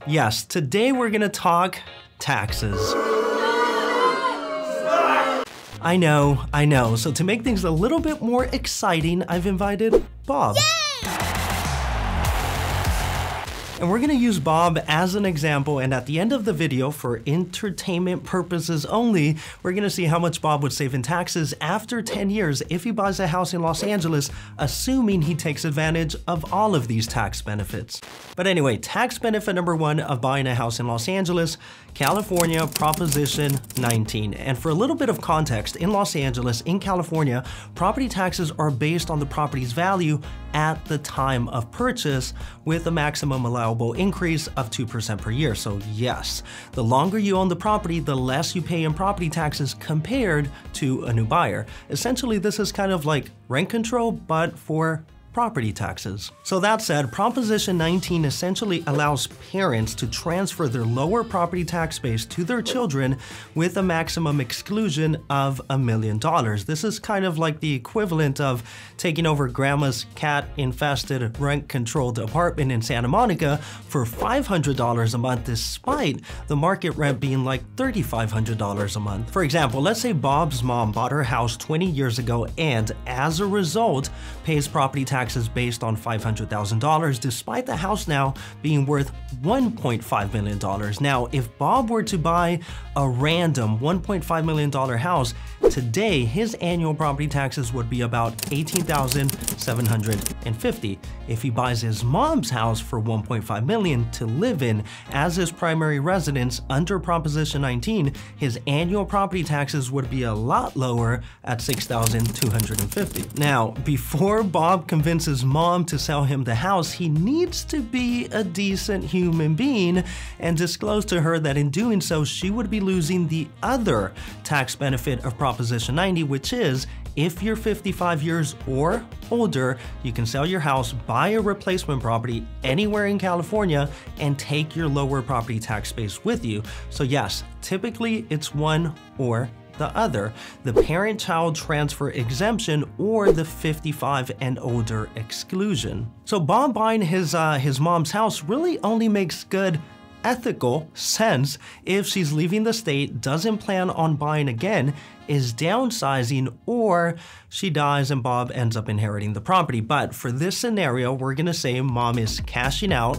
Yes, today we're gonna talk taxes. I know. So to make things a little bit more exciting, I've invited Bob. Yay! And we're gonna use Bob as an example, and at the end of the video, for entertainment purposes only, we're gonna see how much Bob would save in taxes after 10 years if he buys a house in Los Angeles, assuming he takes advantage of all of these tax benefits. But anyway, tax benefit number 1 of buying a house in Los Angeles, California, Proposition 19. And for a little bit of context, in Los Angeles, in California, property taxes are based on the property's value at the time of purchase, with a maximum allowable increase of 2% per year. So yes, the longer you own the property, the less you pay in property taxes compared to a new buyer. Essentially, this is kind of like rent control, but for property taxes. So that said, Proposition 19 essentially allows parents to transfer their lower property tax base to their children with a maximum exclusion of $1 million. This is kind of like the equivalent of taking over grandma's cat-infested rent-controlled apartment in Santa Monica for $500 a month, despite the market rent being like $3,500 a month. For example, let's say Bob's mom bought her house 20 years ago and, as a result, pays property taxes based on $500,000, despite the house now being worth $1.5 million. Now, if Bob were to buy a random $1.5 million house today, his annual property taxes would be about $18,750. If he buys his mom's house for $1.5 million to live in as his primary residence under Proposition 19, his annual property taxes would be a lot lower at $6,250. Now, before Bob convinces mom to sell him the house, he needs to be a decent human being and disclose to her that in doing so, she would be losing the other tax benefit of Proposition 90, which is if you're 55 years or older, you can sell your house, buy a replacement property anywhere in California, and take your lower property tax base with you. So yes, typically it's one or the other, the parent-child transfer exemption or the 55 and older exclusion. So Bob buying his mom's house really only makes good ethical sense if she's leaving the state, doesn't plan on buying again, is downsizing, or she dies and Bob ends up inheriting the property. But for this scenario, we're gonna say mom is cashing out,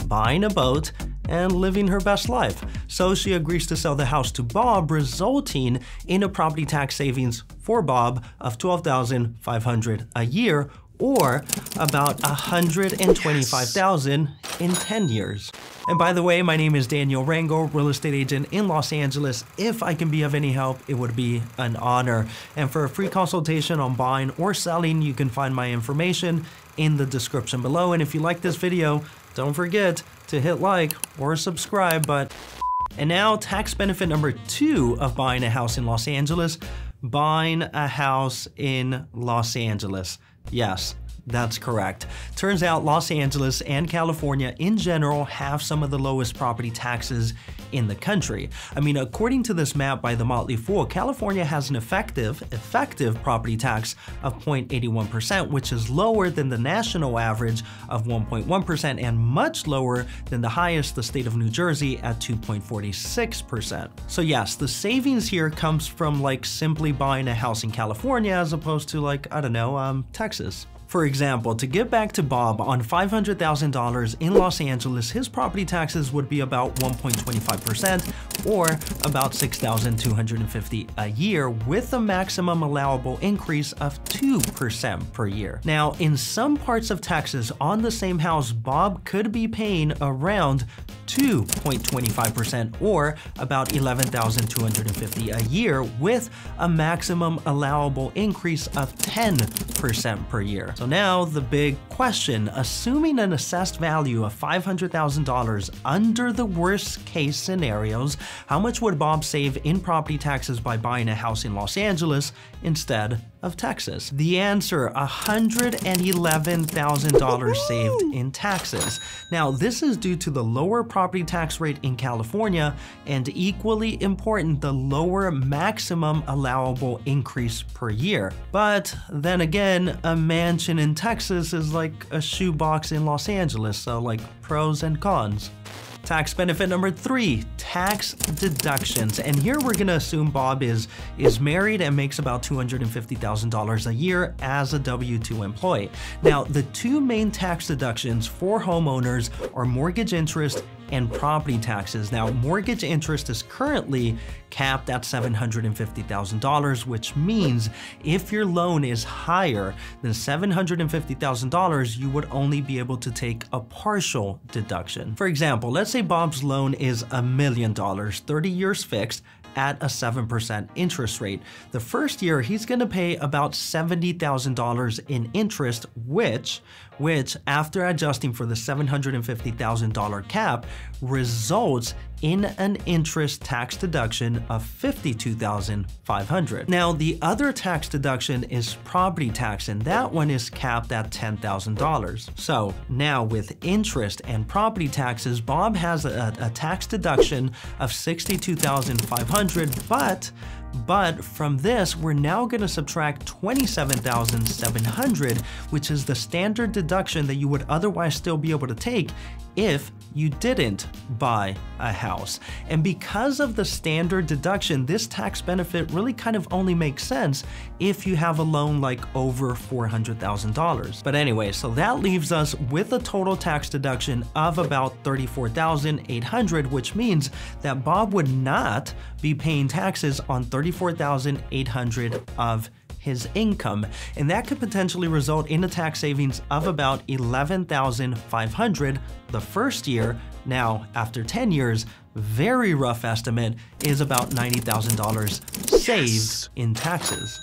buying a boat, and living her best life. So she agrees to sell the house to Bob, resulting in a property tax savings for Bob of $12,500 a year, or about $125,000 in 10 years. And by the way, my name is Daniel Rangel, real estate agent in Los Angeles. If I can be of any help, it would be an honor. And for a free consultation on buying or selling, you can find my information in the description below. And if you like this video, don't forget to hit like or subscribe. And now, tax benefit number 2 of buying a house in Los Angeles, buying a house in Los Angeles. Yes, that's correct. Turns out Los Angeles and California in general have some of the lowest property taxes in the country. I mean, according to this map by The Motley Fool, California has an effective property tax of 0.81%, which is lower than the national average of 1.1% and much lower than the highest, the state of New Jersey, at 2.46%. So yes, the savings here comes from like simply buying a house in California as opposed to like, I don't know, Texas. For example, to get back to Bob, on $500,000 in Los Angeles, his property taxes would be about 1.25% or about $6,250 a year, with a maximum allowable increase of 2% per year. Now, in some parts of Texas, on the same house, Bob could be paying around 2.25% or about $11,250 a year, with a maximum allowable increase of 10% per year. So now the big question, assuming an assessed value of $500,000 under the worst case scenarios, how much would Bob save in property taxes by buying a house in Los Angeles instead of Texas? The answer, $111,000 saved in taxes. Now, this is due to the lower property tax rate in California and, equally important, the lower maximum allowable increase per year. But then again, a mansion in Texas is like a shoebox in Los Angeles, so like pros and cons. Tax benefit number 3, tax deductions. And here we're gonna assume Bob is married and makes about $250,000 a year as a W-2 employee. Now, the two main tax deductions for homeowners are mortgage interest and property taxes. Now, mortgage interest is currently capped at $750,000, which means if your loan is higher than $750,000, you would only be able to take a partial deduction. For example, let's say Bob's loan is $1 million, 30 years fixed, at a 7% interest rate. The first year, he's gonna pay about $70,000 in interest, which after adjusting for the $750,000 cap, results in an interest tax deduction of $52,500. Now, the other tax deduction is property tax, and that one is capped at $10,000. So now with interest and property taxes, Bob has a tax deduction of $62,500, but from this, we're now going to subtract $27,700, which is the standard deduction that you would otherwise still be able to take if you didn't buy a house. And because of the standard deduction, this tax benefit really kind of only makes sense if you have a loan like over $400,000. But anyway, so that leaves us with a total tax deduction of about $34,800, which means that Bob would not be paying taxes on $34,800 of his income, and that could potentially result in a tax savings of about $11,500 the first year. Now, after 10 years, very rough estimate is about $90,000 saved in taxes.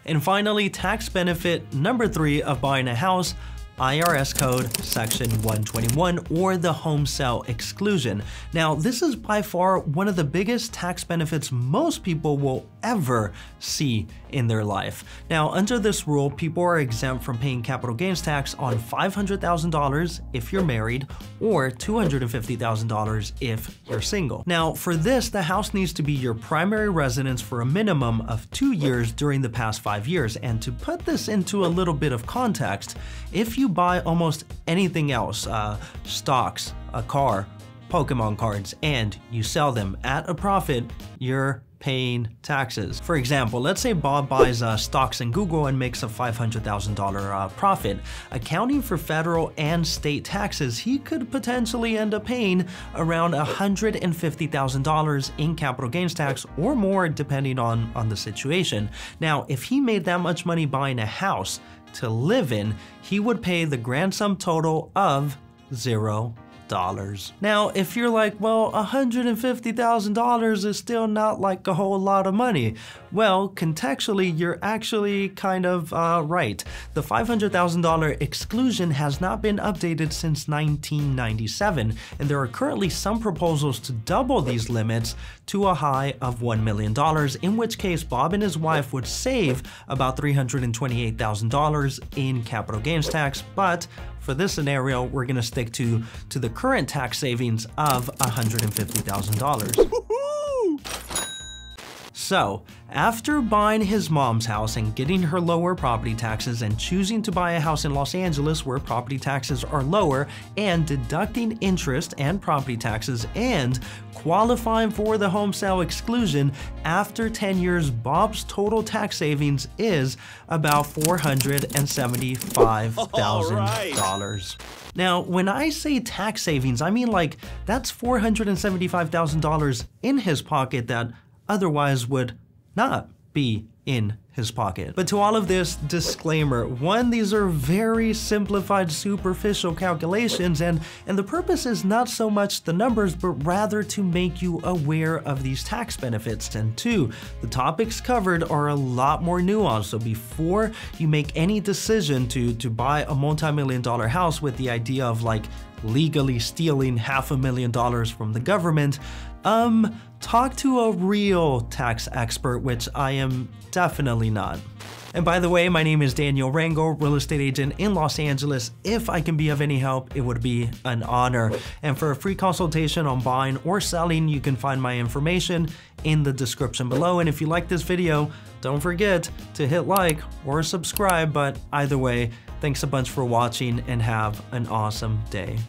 And finally, tax benefit number 3 of buying a house, IRS code section 121, or the home sale exclusion. Now, this is by far one of the biggest tax benefits most people will ever see in their life. Now, under this rule, people are exempt from paying capital gains tax on $500,000 if you're married, or $250,000 if you're single. Now, for this, the house needs to be your primary residence for a minimum of 2 years during the past 5 years. And to put this into a little bit of context, if you buy almost anything else, stocks, a car, Pokemon cards, and you sell them at a profit, you're paying taxes. For example, let's say Bob buys stocks in Google and makes a $500,000 profit. Accounting for federal and state taxes, he could potentially end up paying around $150,000 in capital gains tax or more, depending on the situation. Now, if he made that much money buying a house to live in, he would pay the grand sum total of $0. Now, if you're like, well, $150,000 is still not like a whole lot of money. Well, contextually, you're actually kind of right. The $500,000 exclusion has not been updated since 1997, and there are currently some proposals to double these limits to a high of $1 million, in which case Bob and his wife would save about $328,000 in capital gains tax, but for this scenario, we're gonna stick to the current tax savings of $150,000. So, after buying his mom's house and getting her lower property taxes and choosing to buy a house in Los Angeles where property taxes are lower and deducting interest and property taxes and qualifying for the home sale exclusion, after 10 years, Bob's total tax savings is about $475,000. Now, when I say tax savings, I mean like that's $475,000 in his pocket that otherwise would not be in his pocket. But to all of this, disclaimer: one, these are very simplified, superficial calculations, and the purpose is not so much the numbers, but rather to make you aware of these tax benefits. And two, the topics covered are a lot more nuanced, so before you make any decision to buy a multi-million-dollar house with the idea of like legally stealing $500,000 from the government, talk to a real tax expert, which I am definitely not. And by the way, my name is Daniel Rangel, real estate agent in Los Angeles. If I can be of any help, it would be an honor. And for a free consultation on buying or selling, you can find my information in the description below. And if you like this video, don't forget to hit like or subscribe. But either way, thanks a bunch for watching and have an awesome day.